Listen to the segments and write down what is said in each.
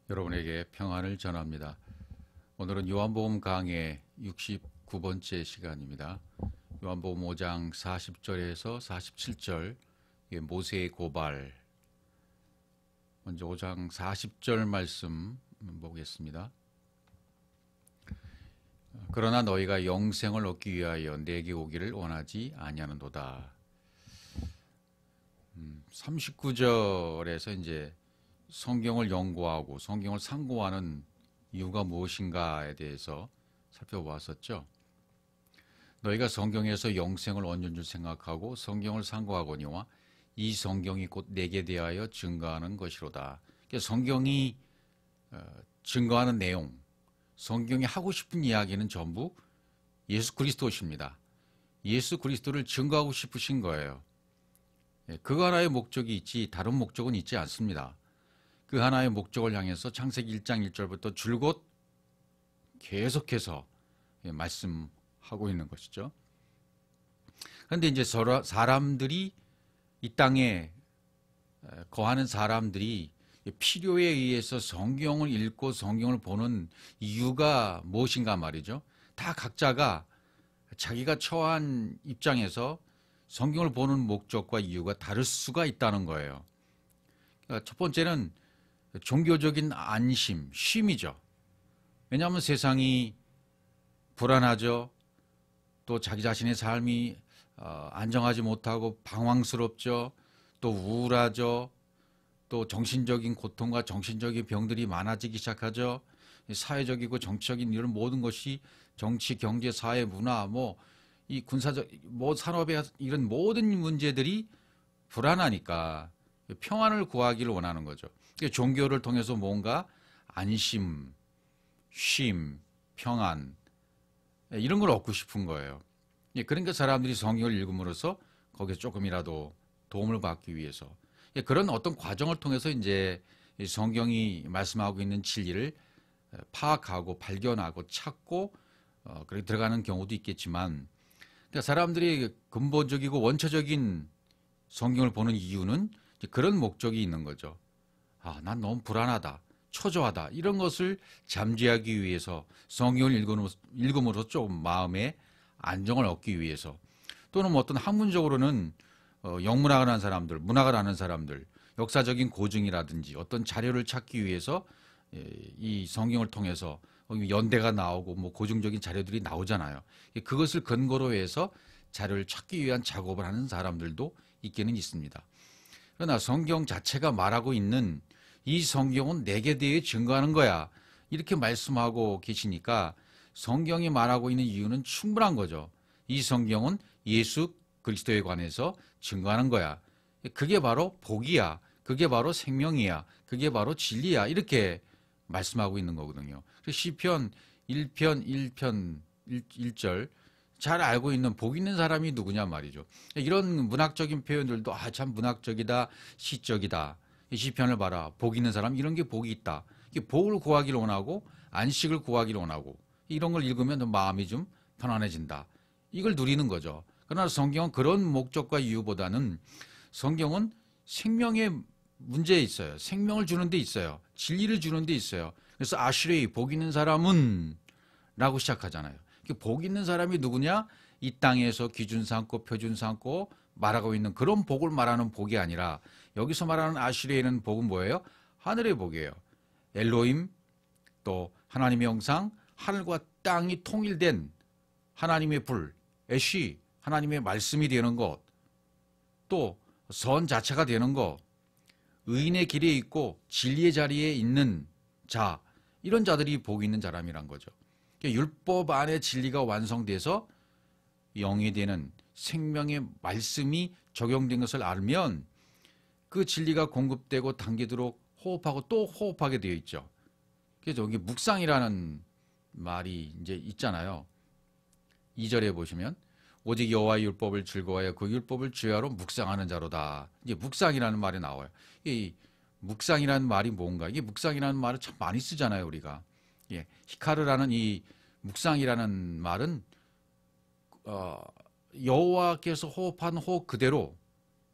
여러분에게 평안을 전합니다. 오늘은 요한복음 강해 69번째 시간입니다. 요한복음 5장 40절에서 47절 모세의 고발. 먼저 5장 40절 말씀 보겠습니다. 그러나 너희가 영생을 얻기 위하여 내게 오기를 원하지 아니하는도다. 39절에서 이제 성경을 연구하고 성경을 상고하는 이유가 무엇인가에 대해서 살펴보았었죠. 너희가 성경에서 영생을 얻는 줄 생각하고 성경을 상고하거니와 이 성경이 곧 내게 대하여 증거하는 것이로다. 그러니까 성경이 증거하는 내용, 성경이 하고 싶은 이야기는 전부 예수 그리스도십니다. 예수 그리스도를 증거하고 싶으신 거예요. 그 하나의 목적이 있지 다른 목적은 있지 않습니다. 그 하나의 목적을 향해서 창세기 1장 1절부터 줄곧 계속해서 말씀하고 있는 것이죠. 그런데 이제 사람들이 이 땅에 거하는 사람들이 필요에 의해서 성경을 읽고 성경을 보는 이유가 무엇인가 말이죠. 다 각자가 자기가 처한 입장에서 성경을 보는 목적과 이유가 다를 수가 있다는 거예요. 그러니까 첫 번째는 종교적인 안심, 쉼이죠. 왜냐하면 세상이 불안하죠. 또 자기 자신의 삶이 안정하지 못하고 방황스럽죠. 또 우울하죠. 또 정신적인 고통과 정신적인 병들이 많아지기 시작하죠. 사회적이고 정치적인 이런 모든 것이 정치, 경제, 사회, 문화, 이 군사적, 산업의 이런 모든 문제들이 불안하니까 평안을 구하기를 원하는 거죠. 종교를 통해서 뭔가 안심, 쉼, 평안 이런 걸 얻고 싶은 거예요. 그러니까 사람들이 성경을 읽음으로써 거기서 조금이라도 도움을 받기 위해서 그런 어떤 과정을 통해서 이제 성경이 말씀하고 있는 진리를 파악하고 발견하고 찾고 그렇게 들어가는 경우도 있겠지만 그러니까 사람들이 근본적이고 원초적인 성경을 보는 이유는 그런 목적이 있는 거죠. 난 너무 불안하다, 초조하다 이런 것을 잠재하기 위해서 성경을 읽음으로 좀 마음의 안정을 얻기 위해서 또는 어떤 학문적으로는 영문학을 하는 사람들, 문학을 하는 사람들, 역사적인 고증이라든지 어떤 자료를 찾기 위해서 이 성경을 통해서 연대가 나오고 고증적인 자료들이 나오잖아요. 그것을 근거로 해서 자료를 찾기 위한 작업을 하는 사람들도 있기는 있습니다. 그러나 성경 자체가 말하고 있는 이 성경은 내게 대해 증거하는 거야. 이렇게 말씀하고 계시니까 성경이 말하고 있는 이유는 충분한 거죠. 이 성경은 예수 그리스도에 관해서 증거하는 거야. 그게 바로 복이야. 그게 바로 생명이야. 그게 바로 진리야. 이렇게 말씀하고 있는 거거든요. 시편 1편 1편 1절 잘 알고 있는 복 있는 사람이 누구냐 말이죠. 이런 문학적인 표현들도 참 문학적이다, 시적이다. 이 시편을 봐라. 복 있는 사람 이런 게 복이 있다. 복을 구하기를 원하고 안식을 구하기를 원하고 이런 걸 읽으면 마음이 좀 편안해진다. 이걸 누리는 거죠. 그러나 성경은 그런 목적과 이유보다는 성경은 생명의 문제에 있어요. 생명을 주는 데 있어요. 진리를 주는 데 있어요. 그래서 아슈레이 복 있는 사람은 라고 시작하잖아요. 복 있는 사람이 누구냐? 이 땅에서 기준 삼고 표준 삼고 말하고 있는 그런 복을 말하는 복이 아니라 여기서 말하는 아슈레이는 복은 뭐예요? 하늘의 복이에요. 엘로힘 또 하나님의 형상 하늘과 땅이 통일된 하나님의 불 애쉬 하나님의 말씀이 되는 것 또 선 자체가 되는 것 의인의 길에 있고 진리의 자리에 있는 자 이런 자들이 복 있는 사람이란 거죠. 율법 안에 진리가 완성돼서 영이 되는 생명의 말씀이 적용된 것을 알면 그 진리가 공급되고 당기도록 호흡하고 또 호흡하게 되어 있죠. 그래서 여기 묵상이라는 말이 이제 있잖아요. 2절에 보시면 오직 여호와의 율법을 즐거워하여 그 율법을 주야로 묵상하는 자로다. 이제 묵상이라는 말이 나와요. 이 묵상이라는 말이 뭔가? 이게 묵상이라는 말을 참 많이 쓰잖아요, 우리가. 히카르라는 이 묵상이라는 말은 여호와께서 호흡한 호흡 그대로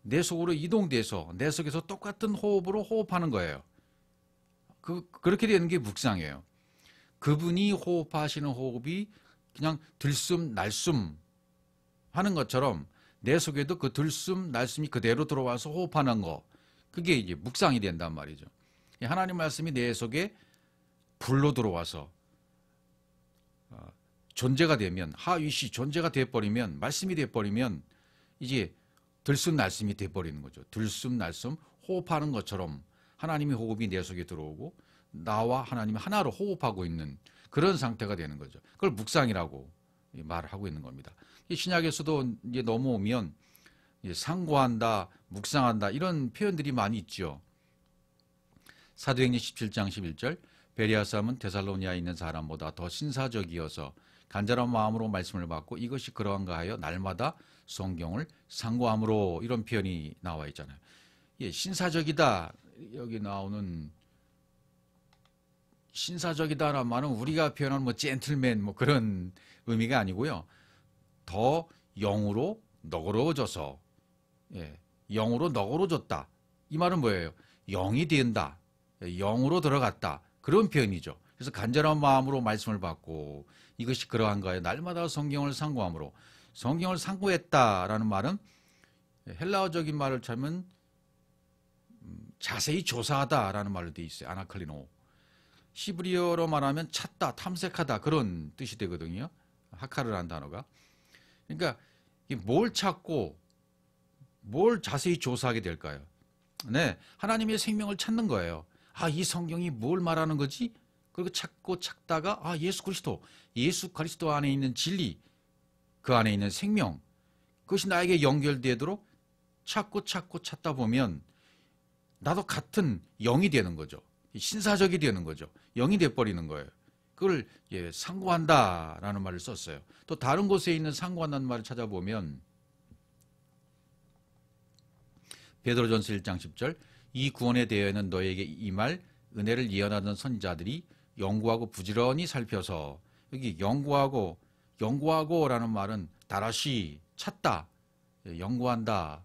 내 속으로 이동돼서 내 속에서 똑같은 호흡으로 호흡하는 거예요. 그렇게 되는 게 묵상이에요. 그분이 호흡하시는 호흡이 그냥 들숨 날숨 하는 것처럼 내 속에도 그 들숨 날숨이 그대로 들어와서 호흡하는 거, 그게 이제 묵상이 된단 말이죠. 하나님 말씀이 내 속에 불로 들어와서 존재가 되면, 하위시 존재가 돼버리면, 말씀이 돼버리면 이제 들숨 날숨이 돼버리는 거죠. 들숨 날숨 호흡하는 것처럼 하나님의 호흡이 내 속에 들어오고 나와 하나님이 하나로 호흡하고 있는 그런 상태가 되는 거죠. 그걸 묵상이라고 말을 하고 있는 겁니다. 신약에서도 이제 넘어오면 상고한다, 묵상한다 이런 표현들이 많이 있죠. 사도행전 17장 11절, 베레아 사람은 데살로니아에 있는 사람보다 더 신사적이어서 간절한 마음으로 말씀을 받고 이것이 그러한가 하여 날마다 성경을 상고함으로, 이런 표현이 나와 있잖아요. 신사적이다, 여기 나오는 신사적이다라는 말은 우리가 표현하는 뭐 젠틀맨 뭐 그런 의미가 아니고요. 더 영으로 너그러워져서, 영으로 너그러워졌다. 이 말은 뭐예요? 영이 된다, 영으로 들어갔다, 그런 표현이죠. 그래서 간절한 마음으로 말씀을 받고 이것이 그러한가요? 날마다 성경을 상고함으로. 성경을 상고했다라는 말은 헬라어적인 말을 찾으면 자세히 조사하다라는 말로 되어 있어요. 아나클리노. 히브리어로 말하면 찾다, 탐색하다 그런 뜻이 되거든요. 하카르라는 단어가. 그러니까 뭘 찾고 뭘 자세히 조사하게 될까요? 네, 하나님의 생명을 찾는 거예요. 아, 이 성경이 뭘 말하는 거지? 그리고 찾고 찾다가 예수 그리스도 안에 있는 진리, 그 안에 있는 생명, 그것이 나에게 연결되도록 찾고 찾다 보면 나도 같은 영이 되는 거죠. 신사적이 되는 거죠. 영이 돼버리는 거예요. 그걸 상고한다라는 말을 썼어요. 또 다른 곳에 있는 상고한다는 말을 찾아보면 베드로전서 1장 10절, 이 구원에 대하여는 너에게 이 말 은혜를 예언하던 선지자들이 연구하고 부지런히 살펴서, 여기 연구하고라는 말은 다라시 찾다, 연구한다,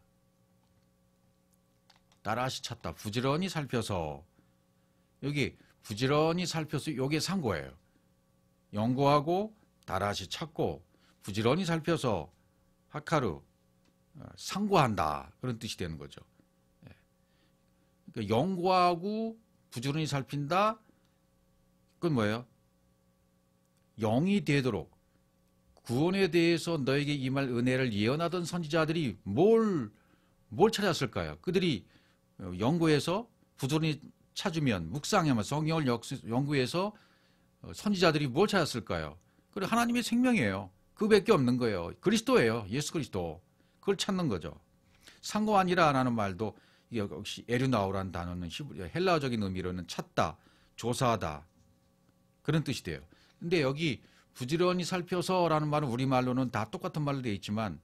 다라시 찾다, 부지런히 살펴서, 여기 부지런히 살펴서 요게 상고예요. 연구하고 다라시 찾고 부지런히 살펴서 하카루, 상고한다, 그런 뜻이 되는 거죠. 그러니까 연구하고 부지런히 살핀다, 그건 뭐예요? 영이 되도록 구원에 대해서 너에게 이 말 은혜를 예언하던 선지자들이 뭘 찾았을까요? 그들이 연구해서 부지런히 찾으면, 묵상하면, 성경을 연구해서 선지자들이 뭘 찾았을까요? 그리고 하나님의 생명이에요. 그밖에 없는 거예요. 그리스도예요. 예수 그리스도. 그걸 찾는 거죠. 상고하니라라는 말도 역시 에류나오라는 단어는 헬라어적인 의미로는 찾다, 조사하다, 그런 뜻이 돼요. 근데 여기 부지런히 살펴서라는 말은 우리말로는 다 똑같은 말로 되어 있지만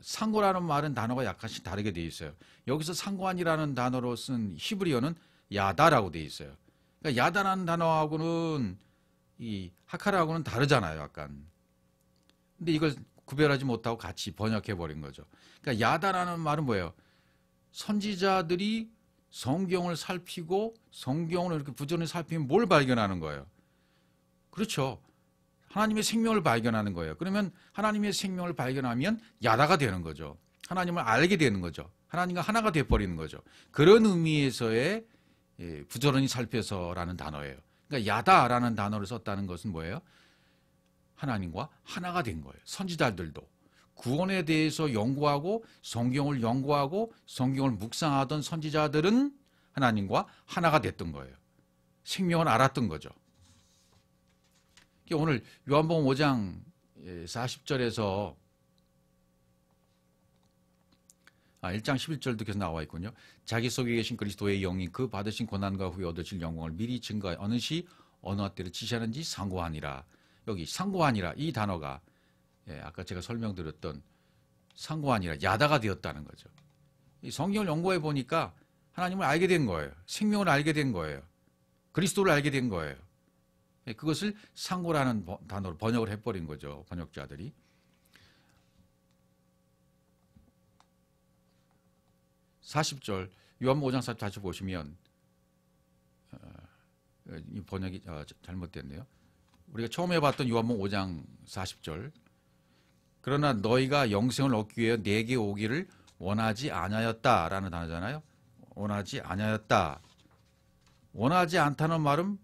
상고라는 말은 단어가 약간씩 다르게 되어 있어요. 여기서 상고하니라는 단어로 쓴 히브리어는 야다라고 되어 있어요. 그러니까 야다라는 단어하고는 이 하카라하고는 다르잖아요, 약간. 근데 이걸 구별하지 못하고 같이 번역해 버린 거죠. 그러니까 야다라는 말은 뭐예요? 선지자들이 성경을 살피고 성경을 이렇게 부지런히 살피면 뭘 발견하는 거예요? 그렇죠. 하나님의 생명을 발견하는 거예요. 그러면 하나님의 생명을 발견하면 야다가 되는 거죠. 하나님을 알게 되는 거죠. 하나님과 하나가 돼버리는 거죠. 그런 의미에서의 부지런히 살펴서라는 단어예요. 그러니까 야다라는 단어를 썼다는 것은 뭐예요? 하나님과 하나가 된 거예요. 선지자들도 구원에 대해서 연구하고 성경을 연구하고 성경을 묵상하던 선지자들은 하나님과 하나가 됐던 거예요. 생명을 알았던 거죠. 오늘 요한복음 5장 40절에서 1장 11절도 계속 나와 있군요. 자기 속에 계신 그리스도의 영이 그 받으신 고난과 후에 얻으실 영광을 미리 증거하여 어느 시 어느 때를 지시하는지 상고하니라. 여기 상고하니라 이 단어가 아까 제가 설명드렸던 상고하니라 야다가 되었다는 거죠. 이 성경을 연구해 보니까 하나님을 알게 된 거예요. 생명을 알게 된 거예요. 그리스도를 알게 된 거예요. 그것을 상고라는 단어로 번역을 해버린 거죠. 번역자들이. 40절 요한복음 5장 40절 다시 보시면 이 번역이 잘못됐네요. 우리가 처음에 봤던 요한복음 5장 40절. 그러나 너희가 영생을 얻기 위해 내게 오기를 원하지 아니하였다라는 단어잖아요. 원하지 아니하였다. 원하지 않다는 말은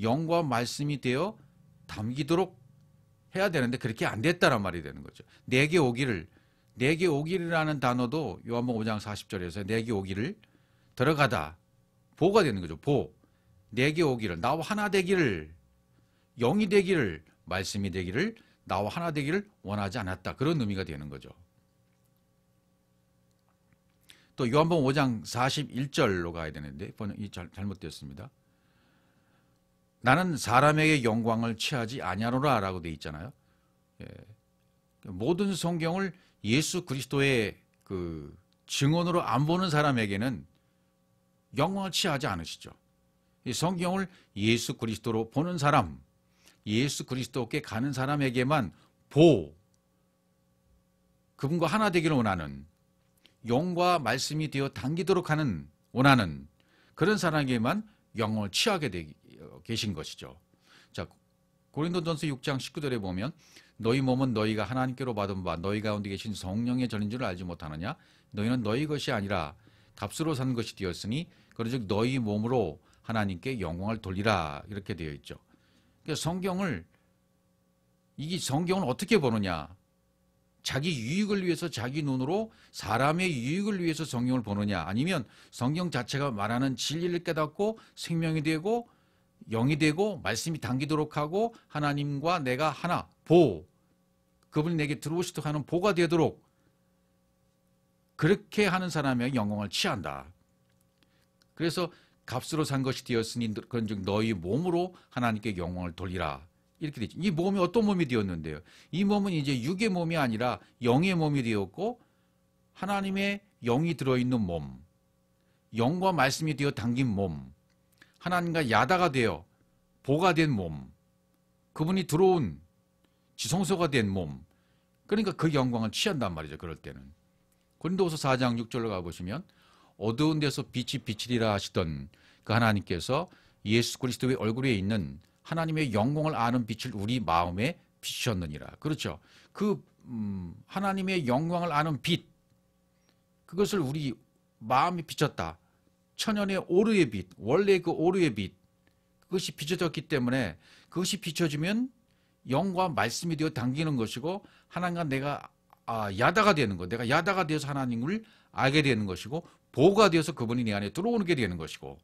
영과 말씀이 되어 담기도록 해야 되는데 그렇게 안 됐다는 말이 되는 거죠. 내게 오기를이라는 단어도 요한복음 5장 40절에서 내게 오기를 들어가다. 보가 되는 거죠. 보. 내게 오기를, 나와 하나 되기를, 영이 되기를, 말씀이 되기를, 나와 하나 되기를 원하지 않았다. 그런 의미가 되는 거죠. 또 요한복음 5장 41절로 가야 되는데 번역이 잘못되었습니다. 나는 사람에게 영광을 취하지 아니하노라 라고 되어 있잖아요. 예. 모든 성경을 예수 그리스도의 그 증언으로 안 보는 사람에게는 영광을 취하지 않으시죠. 이 성경을 예수 그리스도로 보는 사람, 예수 그리스도께 가는 사람에게만 그분과 하나 되기를 원하는, 영과 말씀이 되어 당기도록 하는 원하는 그런 사람에게만 영광을 취하게 계신 것이죠. 자, 고린도전서 6장 19절에 보면 너희 몸은 너희가 하나님께로 받은 바 너희 가운데 계신 성령의 전인 줄 알지 못하느냐? 너희는 너희 것이 아니라 값으로 산 것이 되었으니 그러즉 너희 몸으로 하나님께 영광을 돌리라 이렇게 되어 있죠. 그러니까 성경을 어떻게 보느냐? 자기 유익을 위해서 자기 눈으로 사람의 유익을 위해서 성경을 보느냐? 아니면 성경 자체가 말하는 진리를 깨닫고 생명이 되고 영이 되고 말씀이 당기도록 하고 하나님과 내가 하나 그분이 내게 들어오시도록 하는 보가 되도록 그렇게 하는 사람의 영광을 취한다. 그래서 값으로 산 것이 되었으니 그런즉 너희 몸으로 하나님께 영광을 돌리라. 이렇게 되죠. 이 몸이 어떤 몸이 되었는데요? 이 몸은 이제 육의 몸이 아니라 영의 몸이 되었고 하나님의 영이 들어있는 몸, 영과 말씀이 되어 당긴 몸, 하나님과 야다가 되어 보가 된 몸, 그분이 들어온 지성소가 된 몸, 그러니까 그 영광을 취한단 말이죠. 그럴 때는. 고린도후서 4장 6절로 가보시면 어두운 데서 빛이 비치리라 하시던 그 하나님께서 예수 그리스도의 얼굴에 있는 하나님의 영광을 아는 빛을 우리 마음에 비추셨느니라. 그렇죠. 그 하나님의 영광을 아는 빛, 그것을 우리 마음에 비쳤다. 천연의 오르의 빛, 원래 그 오르의 빛, 그것이 비춰졌기 때문에 그것이 비춰지면 영과 말씀이 되어 당기는 것이고 하나님과 내가 야다가 되는 것, 내가 야다가 되어서 하나님을 알게 되는 것이고 보가 되어서 그분이 내 안에 들어오게 되는 것이고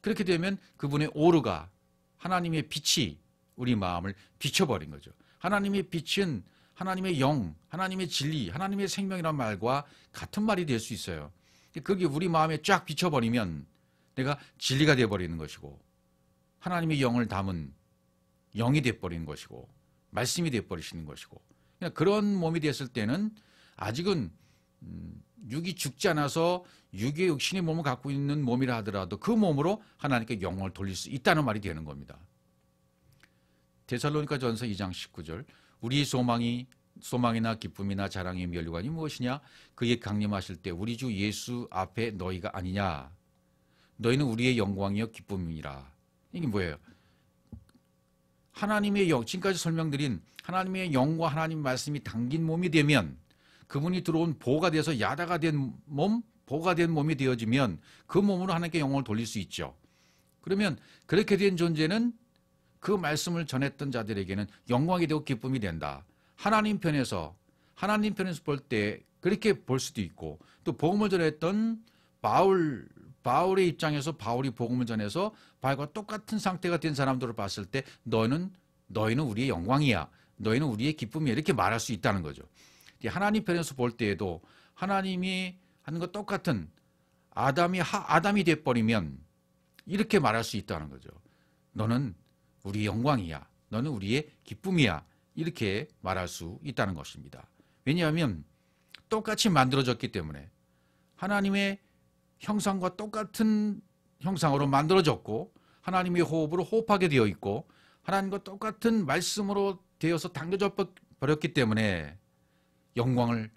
그렇게 되면 그분의 오르가 하나님의 빛이 우리 마음을 비춰버린 거죠. 하나님의 빛은 하나님의 영, 하나님의 진리, 하나님의 생명이란 말과 같은 말이 될 수 있어요. 그게 우리 마음에 쫙 비춰버리면 내가 진리가 되어버리는 것이고 하나님의 영을 담은 영이 되어버리는 것이고 말씀이 되어버리시는 것이고 그런 몸이 됐을 때는 아직은 육이 죽지 않아서 육의 육신의 몸을 갖고 있는 몸이라 하더라도 그 몸으로 하나님께 영광을 돌릴 수 있다는 말이 되는 겁니다. 데살로니가전서 2장 19절 우리의 소망이나 기쁨이나 자랑의 면류관이 무엇이냐? 그의 강림하실 때 우리 주 예수 앞에 너희가 아니냐? 너희는 우리의 영광이요 기쁨이라. 이게 뭐예요? 하나님의 영, 지금까지 설명드린 하나님의 영과 하나님 말씀이 담긴 몸이 되면 그분이 들어온 보가 돼서 야다가 된 몸, 보가 된 몸이 되어지면 그 몸으로 하나님께 영광을 돌릴 수 있죠. 그러면 그렇게 된 존재는 그 말씀을 전했던 자들에게는 영광이 되고 기쁨이 된다. 하나님 편에서 볼 때 그렇게 볼 수도 있고 또 복음을 전했던 바울의 입장에서 바울이 복음을 전해서 바울과 똑같은 상태가 된 사람들을 봤을 때 너희는 우리의 영광이야. 너희는 우리의 기쁨이야. 이렇게 말할 수 있다는 거죠. 하나님 편에서 볼 때에도 하나님이 하는 것 똑같은 아담이 돼버리면 이렇게 말할 수 있다는 거죠. 너는 우리의 영광이야. 너는 우리의 기쁨이야. 이렇게 말할 수 있다는 것입니다. 왜냐하면 똑같이 만들어졌기 때문에 하나님의 형상과 똑같은 형상으로 만들어졌고 하나님의 호흡으로 호흡하게 되어 있고 하나님과 똑같은 말씀으로 되어서 당겨져 버렸기 때문에 영광을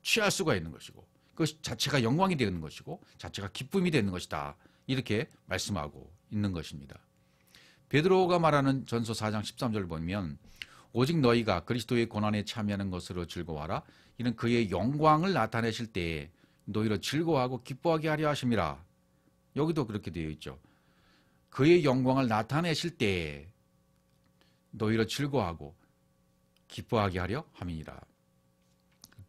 취할 수가 있는 것이고 그것 자체가 영광이 되는 것이고 자체가 기쁨이 되는 것이다. 이렇게 말씀하고 있는 것입니다. 베드로가 말하는 전서 4장 13절을 보면 오직 너희가 그리스도의 고난에 참여하는 것으로 즐거워하라. 이는 그의 영광을 나타내실 때에 너희를 즐거워하고 기뻐하게 하려 하심이라. 여기도 그렇게 되어 있죠. 그의 영광을 나타내실 때에 너희를 즐거워하고 기뻐하게 하려 함이니라.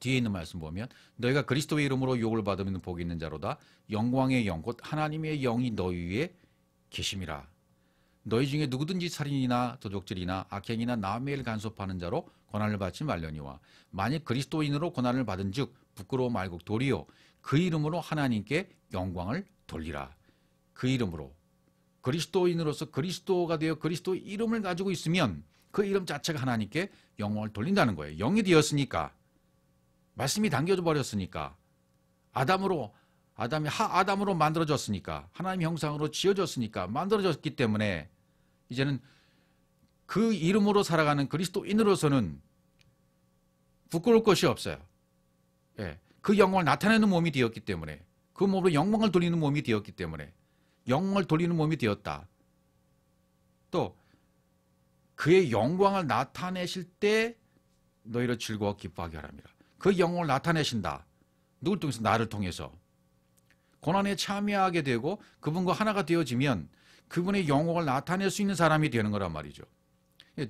뒤에 있는 말씀 보면 너희가 그리스도의 이름으로 욕을 받으면 복이 있는 자로다. 영광의 영 곧 하나님의 영이 너희 위에 계심이라. 너희 중에 누구든지 살인이나 도적질이나 악행이나 남의 일 간섭하는 자로 고난을 받지 말려니와 만일 그리스도인으로 고난을 받은 즉 부끄러워 말고 도리어 그 이름으로 하나님께 영광을 돌리라. 그 이름으로 그리스도인으로서 그리스도가 되어 그리스도의 이름을 가지고 있으면 그 이름 자체가 하나님께 영광을 돌린다는 거예요. 영이 되었으니까, 말씀이 담겨져 버렸으니까, 아담이 하아담으로 만들어졌으니까, 하나님의 형상으로 지어졌으니까, 만들어졌기 때문에 이제는 그 이름으로 살아가는 그리스도인으로서는 부끄러울 것이 없어요. 예, 그 영광을 나타내는 몸이 되었기 때문에, 그 몸으로 영광을 돌리는 몸이 되었기 때문에, 영광을 돌리는 몸이 되었다. 또 그의 영광을 나타내실 때 너희를 즐거워 기뻐하게 하랍니다. 그 영광을 나타내신다. 누굴 통해서? 나를 통해서. 고난에 참여하게 되고 그분과 하나가 되어지면 그분의 영광을 나타낼 수 있는 사람이 되는 거란 말이죠.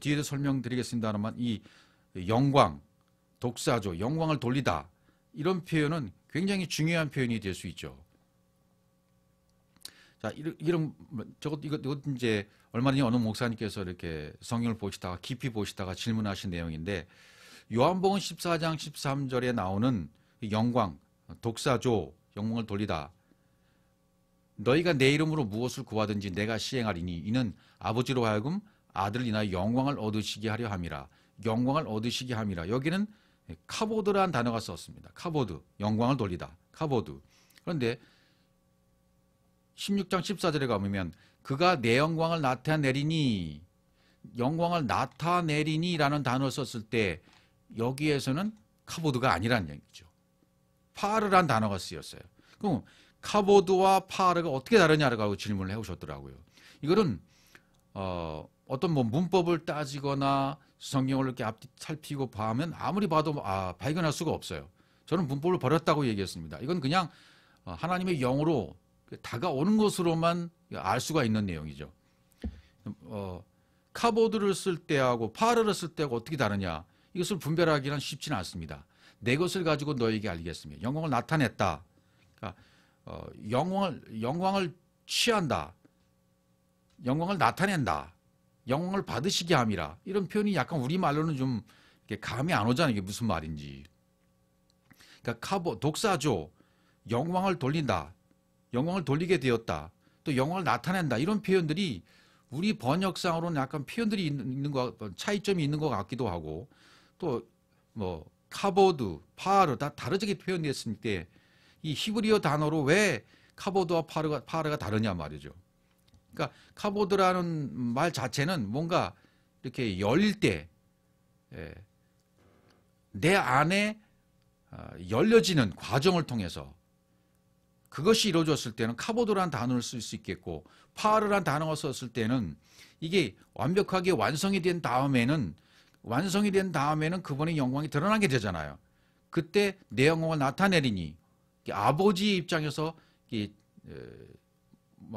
뒤에도 설명드리겠습니다만 이 영광, 독사조, 영광을 돌리다, 이런 표현은 굉장히 중요한 표현이 될 수 있죠. 자, 이것 이제 얼마 전에 어느 목사님께서 이렇게 성경을 보시다가 깊이 보시다가 질문하신 내용인데, 요한복음 14장 13절에 나오는 영광, 독사조, 영광을 돌리다. 너희가 내 이름으로 무엇을 구하든지 내가 시행하리니 이는 아버지로 하여금 아들을 인하여 영광을 얻으시게 하려 함이라. 영광을 얻으시게 함이라. 여기는 카보드라는 단어가 썼습니다. 카보드, 영광을 돌리다. 카보드. 그런데 16장 14절에 가보면 그가 내 영광을 나타내리니, 영광을 나타내리니 라는 단어를 썼을 때 여기에서는 카보드가 아니라는 얘기죠. 파르라는 단어가 쓰였어요. 그럼 카보드와 파르가 어떻게 다르냐라고 질문을 해오셨더라고요. 이거는 어떤 문법을 따지거나 성경을 이렇게 앞뒤 살피고 보면 아무리 봐도 발견할 수가 없어요. 저는 문법을 버렸다고 얘기했습니다. 이건 그냥 하나님의 영으로 다가오는 것으로만 알 수가 있는 내용이죠. 카보드를 쓸 때하고 파르를 쓸 때하고 어떻게 다르냐, 이것을 분별하기는 쉽지는 않습니다. 내 것을 가지고 너에게 알리겠습니다. 영광을 나타냈다. 그러니까 영광을 취한다. 영광을 나타낸다. 영광을 받으시게 함이라. 이런 표현이 약간 우리말로는 좀 감이 안 오잖아요. 이게 무슨 말인지. 그러니까 독사조, 영광을 돌린다. 영광을 돌리게 되었다. 또 영광을 나타낸다. 이런 표현들이 우리 번역상으로는 약간 표현들이 있는 거, 차이점이 있는 것 같기도 하고, 또 카보드, 파르 다 다르게 표현됐을 때 이 히브리어 단어로 왜 카보드와 파르가 다르냐 말이죠. 그러니까 카보드라는 말 자체는 뭔가 이렇게 열릴 때 내 안에 열려지는 과정을 통해서 그것이 이루어졌을 때는 카보드라는 단어를 쓸 수 있겠고, 파르라는 단어가 썼을 때는 이게 완벽하게 완성이 된 다음에는 그분의 영광이 드러나게 되잖아요. 그때 내 영광을 나타내리니, 아버지의 입장에서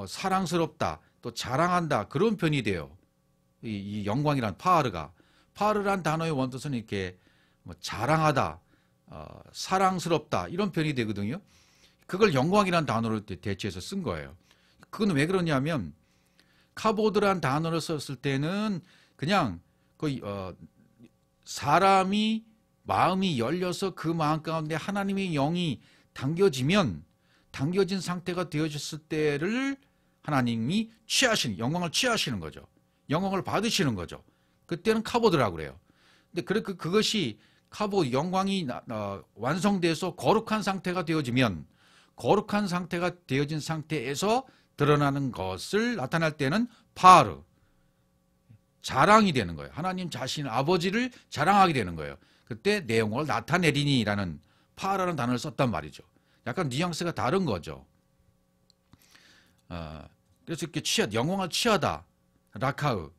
사랑스럽다, 또 자랑한다, 그런 표현이 돼요. 이 영광이란 파르란 단어의 원뜻은 이렇게 자랑하다, 사랑스럽다, 이런 표현이 되거든요. 그걸 영광이란 단어를 대체해서 쓴 거예요. 그건 왜 그러냐면 카보드란 단어를 썼을 때는 그냥 사람이 마음이 열려서 그 마음 가운데 하나님의 영이 당겨진 상태가 되어졌을 때를 하나님이 영광을 취하시는 거죠. 영광을 받으시는 거죠. 그때는 카보드라고 그래요. 근데 그것이 영광이 완성돼서 거룩한 상태가 되어지면, 거룩한 상태가 되어진 상태에서 드러나는 것을 나타날 때는 파르, 자랑이 되는 거예요. 하나님 자신, 아버지를 자랑하게 되는 거예요. 그때 내 영광을 나타내리니라는 파라는 단어를 썼단 말이죠. 약간 뉘앙스가 다른 거죠. 그래서 이렇게 영광을 취하다. 라카흐.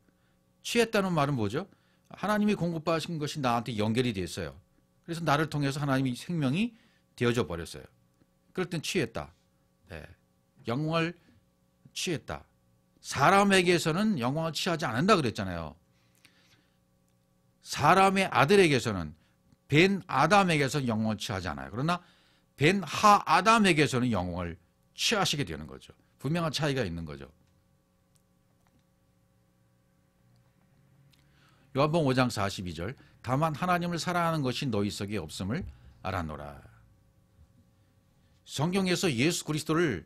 취했다는 말은 뭐죠? 하나님이 공급하신 것이 나한테 연결이 됐어요. 그래서 나를 통해서 하나님이 생명이 되어져 버렸어요. 그럴 땐 취했다. 네. 영광을 취했다. 사람에게서는 영광을 취하지 않는다 그랬잖아요. 사람의 아들에게서는 벤 아담에게서 영광을 취하지 않아요. 그러나 벤 하 아담에게서는 영광을 취하시게 되는 거죠. 분명한 차이가 있는 거죠. 요한복음 5장 42절 다만 하나님을 사랑하는 것이 너희 속에 없음을 알아노라. 성경에서 예수 그리스도를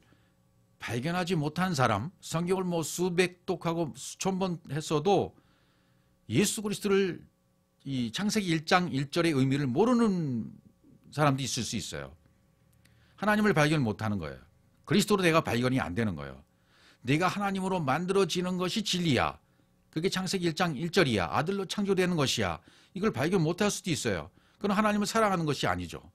발견하지 못한 사람, 성경을 뭐 수백 독하고 수천 번 했어도 예수 그리스도를 이 창세기 1장 1절의 의미를 모르는 사람도 있을 수 있어요. 하나님을 발견 못하는 거예요. 그리스도로 내가 발견이 안 되는 거예요. 내가 하나님으로 만들어지는 것이 진리야. 그게 창세기 1장 1절이야. 아들로 창조되는 것이야. 이걸 발견 못할 수도 있어요. 그건 하나님을 사랑하는 것이 아니죠.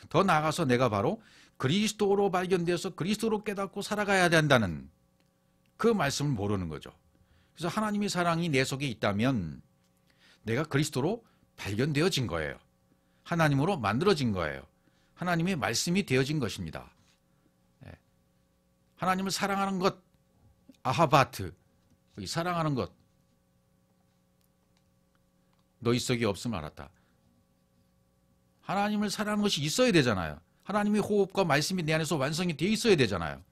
더 나아가서 내가 바로 그리스도로 발견돼서 그리스도로 깨닫고 살아가야 된다는 그 말씀을 모르는 거죠. 그래서 하나님의 사랑이 내 속에 있다면 내가 그리스도로 발견되어진 거예요. 하나님으로 만들어진 거예요. 하나님의 말씀이 되어진 것입니다. 하나님을 사랑하는 것, 아하바트, 사랑하는 것, 너희 속에 없음을 알았다. 하나님을 사랑하는 것이 있어야 되잖아요. 하나님의 호흡과 말씀이 내 안에서 완성이 되어 있어야 되잖아요.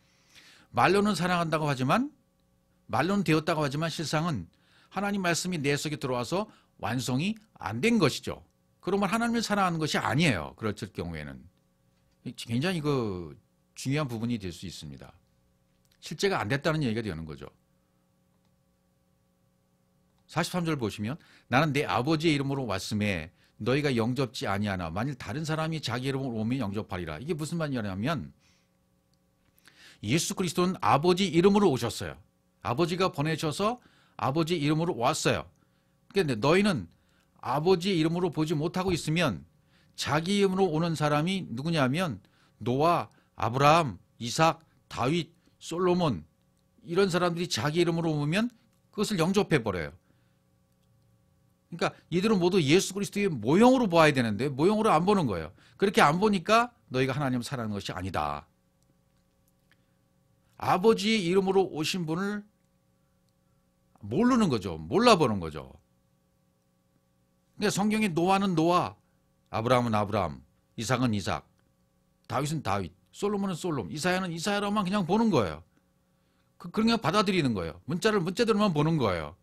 말로는 사랑한다고 하지만, 말로는 되었다고 하지만 실상은 하나님 말씀이 내 속에 들어와서 완성이 안 된 것이죠. 그러면 하나님을 사랑하는 것이 아니에요. 그럴 경우에는. 굉장히 중요한 부분이 될 수 있습니다. 실제가 안 됐다는 얘기가 되는 거죠. 43절 보시면 나는 내 아버지의 이름으로 왔음에 너희가 영접지 아니하나 만일 다른 사람이 자기 이름으로 오면 영접하리라. 이게 무슨 말이냐면 예수 그리스도는 아버지 이름으로 오셨어요. 아버지가 보내셔서 아버지 이름으로 왔어요. 그런데 너희는 아버지의 이름으로 보지 못하고 있으면 자기 이름으로 오는 사람이 누구냐면 노아, 아브라함, 이삭, 다윗, 솔로몬 이런 사람들이 자기 이름으로 오면 그것을 영접해버려요. 그러니까 이들은 모두 예수 그리스도의 모형으로 보아야 되는데 모형으로 안 보는 거예요. 그렇게 안 보니까 너희가 하나님을 사랑하는 것이 아니다. 아버지의 이름으로 오신 분을 모르는 거죠. 몰라보는 거죠. 그러니까 성경에 노아는 노아, 아브라함은 아브라함, 이삭은 이삭, 다윗은 다윗, 솔로몬은 솔로몬, 이사야는 이사야로만 그냥 보는 거예요. 그냥 받아들이는 거예요. 문자를 문자대로만 보는 거예요.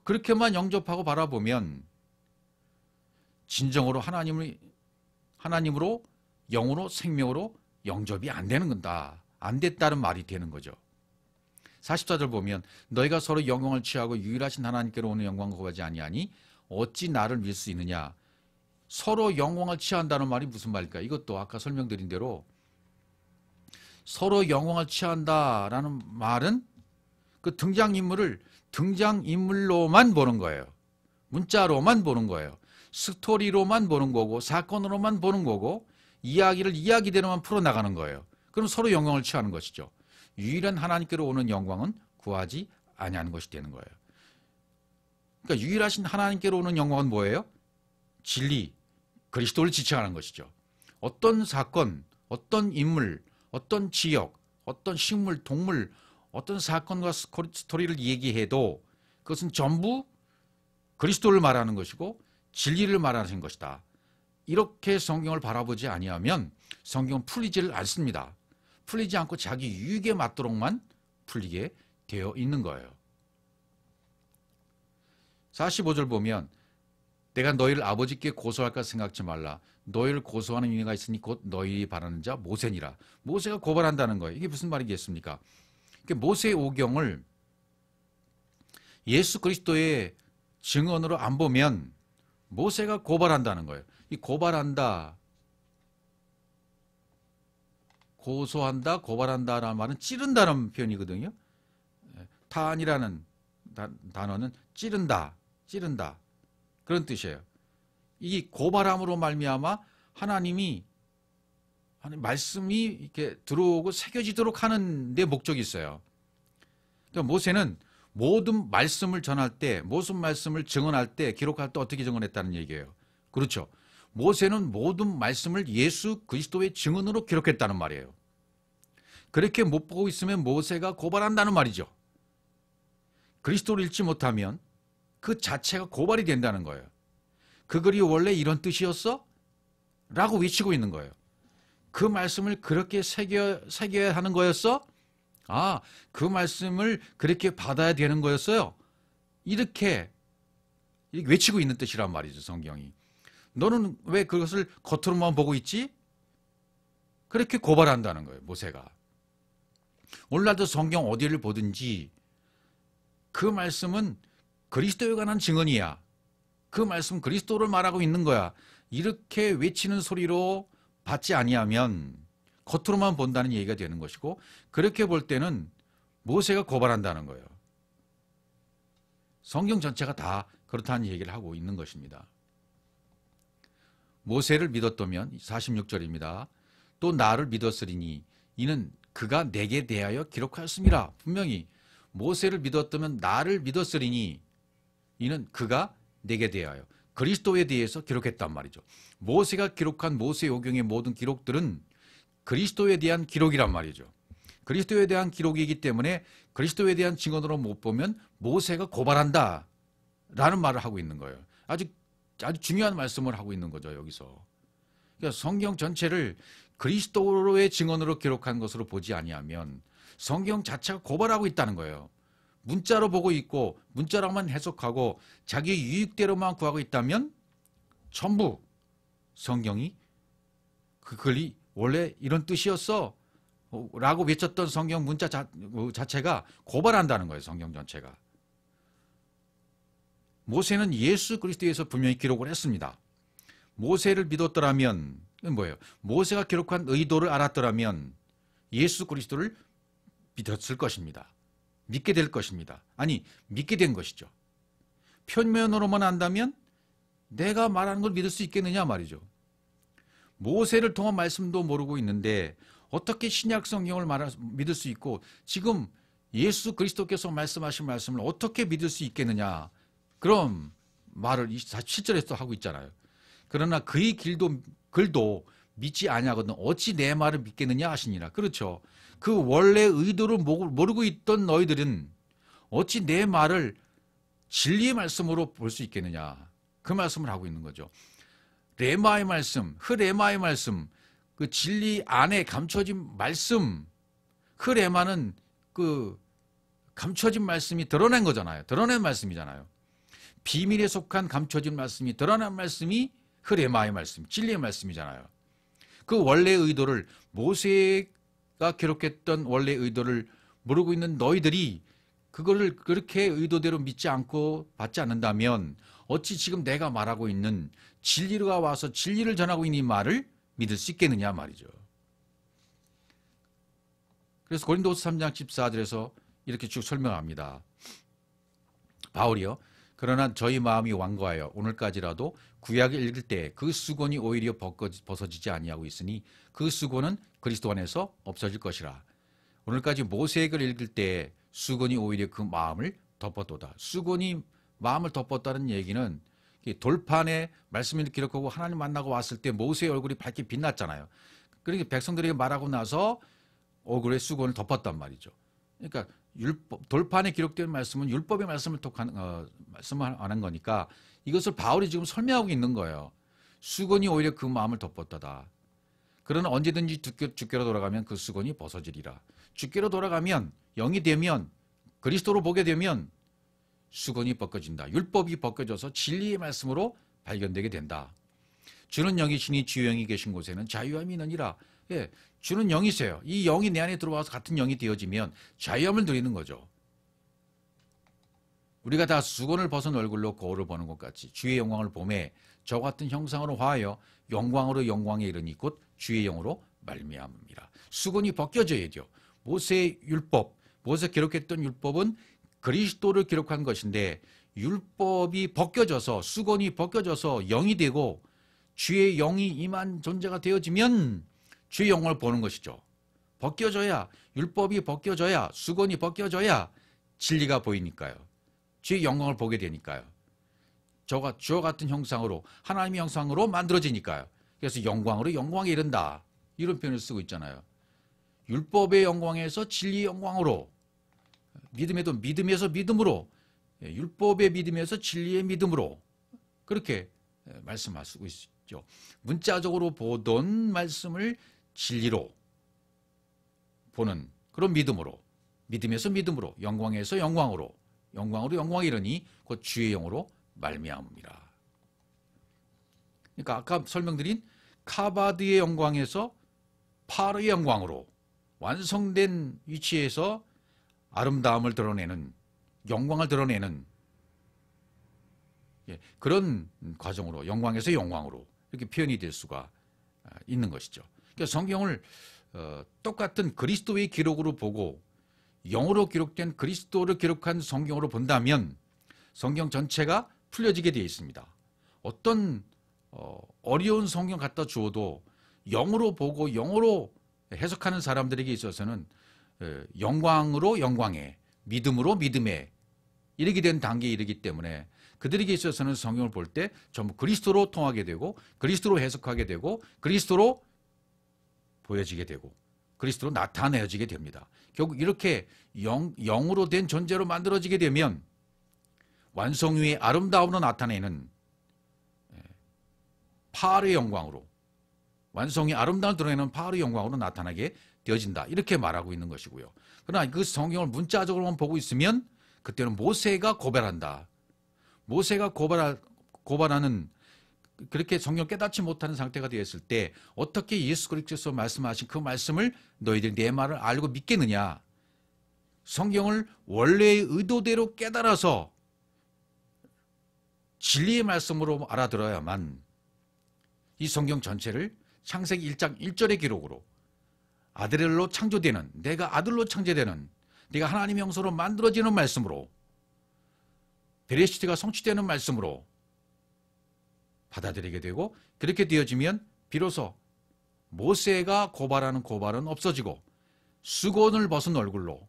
그렇게만 영접하고 바라보면 진정으로 하나님으로 영으로 생명으로 영접이 안 되는 건다. 안 됐다는 말이 되는 거죠. 44절 보면 너희가 서로 영광을 취하고 유일하신 하나님께로 오는 영광을 구하지 아니하니 어찌 나를 믿을 수 있느냐. 서로 영광을 취한다는 말이 무슨 말일까? 이것도 아까 설명드린 대로 서로 영광을 취한다라는 말은 그 등장인물을 등장인물로만 보는 거예요. 문자로만 보는 거예요. 스토리로만 보는 거고 사건으로만 보는 거고 이야기를 이야기대로만 풀어나가는 거예요. 그럼 서로 영광을 취하는 것이죠. 유일한 하나님께로 오는 영광은 구하지 아니하는 것이 되는 거예요. 그러니까 유일하신 하나님께로 오는 영광은 뭐예요? 진리, 그리스도를 지칭하는 것이죠. 어떤 사건, 어떤 인물, 어떤 지역, 어떤 식물, 동물, 어떤 사건과 스토리를 얘기해도 그것은 전부 그리스도를 말하는 것이고 진리를 말하는 것이다. 이렇게 성경을 바라보지 아니하면 성경은 풀리지를 않습니다. 풀리지 않고 자기 유익에 맞도록만 풀리게 되어 있는 거예요. 45절 보면 내가 너희를 아버지께 고소할까 생각지 말라. 너희를 고소하는 이가 있으니 곧 너희 바라는 자 모세니라. 모세가 고발한다는 거예요. 이게 무슨 말이겠습니까? 모세의 오경을 예수 그리스도의 증언으로 안 보면 모세가 고발한다는 거예요. 이 고발한다, 고소한다, 고발한다라는 말은 찌른다는 표현이거든요. 탄이라는 단어는 찌른다, 찌른다 그런 뜻이에요. 이 고발함으로 말미암아 하나님이 말씀이 이렇게 들어오고 새겨지도록 하는 데 목적이 있어요. 그러니까 모세는 모든 말씀을 전할 때, 모든 말씀을 증언할 때, 기록할 때 어떻게 증언했다는 얘기예요. 그렇죠. 모세는 모든 말씀을 예수 그리스도의 증언으로 기록했다는 말이에요. 그렇게 못 보고 있으면 모세가 고발한다는 말이죠. 그리스도를 읽지 못하면 그 자체가 고발이 된다는 거예요. 그 글이 원래 이런 뜻이었어? 라고 외치고 있는 거예요. 그 말씀을 그렇게 새겨야 하는 거였어? 아, 그 말씀을 그렇게 받아야 되는 거였어요? 이렇게 외치고 있는 뜻이란 말이죠, 성경이. 너는 왜 그것을 겉으로만 보고 있지? 그렇게 고발한다는 거예요, 모세가. 오늘날도 성경 어디를 보든지 그 말씀은 그리스도에 관한 증언이야. 그 말씀 그리스도를 말하고 있는 거야. 이렇게 외치는 소리로 받지 아니하면 겉으로만 본다는 얘기가 되는 것이고, 그렇게 볼 때는 모세가 고발한다는 거예요. 성경 전체가 다 그렇다는 얘기를 하고 있는 것입니다. 모세를 믿었다면 46절입니다. 또 나를 믿었으리니 이는 그가 내게 대하여 기록하였습니다. 분명히 모세를 믿었다면 나를 믿었으리니 이는 그가 내게 대하여, 그리스도에 대해서 기록했단 말이죠. 모세가 기록한 모세오경의 모든 기록들은 그리스도에 대한 기록이란 말이죠. 그리스도에 대한 기록이기 때문에 그리스도에 대한 증언으로 못 보면 모세가 고발한다 라는 말을 하고 있는 거예요. 아주 중요한 말씀을 하고 있는 거죠, 여기서. 그러니까 성경 전체를 그리스도의 증언으로 기록한 것으로 보지 아니하면 성경 자체가 고발하고 있다는 거예요. 문자로 보고 있고 문자로만 해석하고 자기 유익대로만 구하고 있다면 전부 성경이 그 글이 원래 이런 뜻이었어 라고 외쳤던 성경 문자 자체가 고발한다는 거예요. 성경 전체가. 모세는 예수 그리스도에서 분명히 기록을 했습니다. 모세를 믿었더라면 뭐예요? 모세가 기록한 의도를 알았더라면 예수 그리스도를 믿었을 것입니다. 믿게 될 것입니다. 아니, 믿게 된 것이죠. 표면으로만 안다면 내가 말하는 걸 믿을 수 있겠느냐 말이죠. 모세를 통한 말씀도 모르고 있는데 어떻게 신약 성경을 믿을 수 있고 지금 예수 그리스도께서 말씀하신 말씀을 어떻게 믿을 수 있겠느냐, 그런 말을 7절에서 하고 있잖아요. 그러나 그의 글도 믿지 아니하거든 어찌 내 말을 믿겠느냐 하시니라. 그렇죠. 그 원래 의도를 모르고 있던 너희들은 어찌 내 말을 진리의 말씀으로 볼 수 있겠느냐, 그 말씀을 하고 있는 거죠. 레마의 말씀, 흐레마의 말씀, 그 진리 안에 감춰진 말씀, 흐레마는 그 감춰진 말씀이 드러낸 거잖아요. 드러낸 말씀이잖아요. 비밀에 속한 감춰진 말씀이 드러난 말씀이 흐레마의 말씀, 진리의 말씀이잖아요. 그 원래의 의도를, 모세가 기록했던 원래의 의도를 모르고 있는 너희들이 그거를 그렇게 의도대로 믿지 않고 받지 않는다면 어찌 지금 내가 말하고 있는 진리가 와서 진리를 전하고 있는 이 말을 믿을 수 있겠느냐 말이죠. 그래서 고린도서 3장 14절에서 이렇게 쭉 설명합니다. 바울이요. 그러나 저희 마음이 완고하여 오늘까지라도 구약을 읽을 때 그 수곤이 오히려 벗어지지 아니하고 있으니 그 수곤은 그리스도 안에서 없어질 것이라. 오늘까지 모세액을 읽을 때 수곤이 오히려 그 마음을 덮었도다. 수곤이 마음을 덮었다는 얘기는 돌판에 말씀을 기록하고 하나님 만나고 왔을 때 모세의 얼굴이 밝게 빛났잖아요. 그러니까 백성들에게 말하고 나서 얼굴에 수곤을 덮었단 말이죠. 그러니까 돌판에 기록된 말씀은 율법의 말씀을 하는 거니까 이것을 바울이 지금 설명하고 있는 거예요. 수곤이 오히려 그 마음을 덮었다다. 그러나 언제든지 주께로 돌아가면 그 수곤이 벗어지리라. 주께로 돌아가면, 영이 되면, 그리스도로 보게 되면 수건이 벗겨진다. 율법이 벗겨져서 진리의 말씀으로 발견되게 된다. 주는 영이시니 주의 영이 계신 곳에는 자유함이 있느니라. 예, 주는 영이세요. 이 영이 내 안에 들어와서 같은 영이 되어지면 자유함을 누리는 거죠. 우리가 다 수건을 벗은 얼굴로 거울을 보는 것 같이 주의 영광을 보매 저 같은 형상으로 화하여 영광으로 영광에 이르니 곧 주의 영으로 말미암으리라. 수건이 벗겨져야죠. 모세의 율법, 모세 기록했던 율법은 그리스도를 기록한 것인데 율법이 벗겨져서, 수건이 벗겨져서 영이 되고 주의 영이 임한 존재가 되어지면 주의 영광을 보는 것이죠. 벗겨져야, 율법이 벗겨져야, 수건이 벗겨져야 진리가 보이니까요. 주의 영광을 보게 되니까요. 저가 주와 같은 형상으로, 하나님의 형상으로 만들어지니까요. 그래서 영광으로 영광에 이른다, 이런 표현을 쓰고 있잖아요. 율법의 영광에서 진리의 영광으로, 믿음에도 믿음에서 믿음으로, 율법의 믿음에서 진리의 믿음으로, 그렇게 말씀하시고 있죠. 문자적으로 보던 말씀을 진리로 보는 그런 믿음으로, 믿음에서 믿음으로, 영광에서 영광으로, 영광으로 영광이 이르니 곧 주의 영으로 말미암음이라. 그러니까 아까 설명드린 카바드의 영광에서 파르의 영광으로 완성된 위치에서 아름다움을 드러내는, 영광을 드러내는 그런 과정으로, 영광에서 영광으로 이렇게 표현이 될 수가 있는 것이죠. 그러니까 성경을 똑같은 그리스도의 기록으로 보고 영으로 기록된 그리스도를 기록한 성경으로 본다면 성경 전체가 풀려지게 되어 있습니다. 어떤 어려운 성경 갖다 주어도 영으로 보고 영으로 해석하는 사람들에게 있어서는 영광으로 영광에, 믿음으로 믿음에 이르게 된 단계에 이르기 때문에 그들에게 있어서는 성경을 볼 때 전부 그리스도로 통하게 되고, 그리스도로 해석하게 되고, 그리스도로 보여지게 되고, 그리스도로 나타내어지게 됩니다. 결국 이렇게 영으로 된 존재로 만들어지게 되면 완성 위의 아름다움으로 나타내는 파르의 영광으로, 완성의 아름다움을 드러내는 파르의 영광으로 나타나게 되어진다, 이렇게 말하고 있는 것이고요. 그러나 그 성경을 문자적으로만 보고 있으면 그때는 모세가 고발한다, 모세가 고발하는, 그렇게 성경을 깨닫지 못하는 상태가 되었을 때 어떻게 예수 그리스도께서 말씀하신 그 말씀을 너희들이 내 말을 알고 믿겠느냐. 성경을 원래의 의도대로 깨달아서 진리의 말씀으로 알아들어야만 이 성경 전체를 창세기 1장 1절의 기록으로 아들로 창조되는, 내가 아들로 창조되는, 내가 하나님의 형상으로 만들어지는 말씀으로, 베레시트가 성취되는 말씀으로 받아들이게 되고, 그렇게 되어지면 비로소 모세가 고발하는 고발은 없어지고 수건을 벗은 얼굴로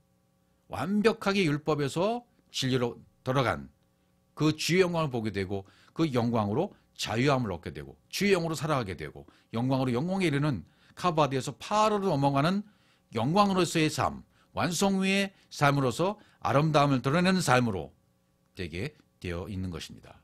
완벽하게 율법에서 진리로 들어간 그 주의 영광을 보게 되고, 그 영광으로 자유함을 얻게 되고, 주의 영으로 살아가게 되고, 영광으로 영광에 이르는 카바드에서 파르로 넘어가는 영광으로서의 삶, 완성 후의 삶으로서 아름다움을 드러내는 삶으로 되게 되어 있는 것입니다.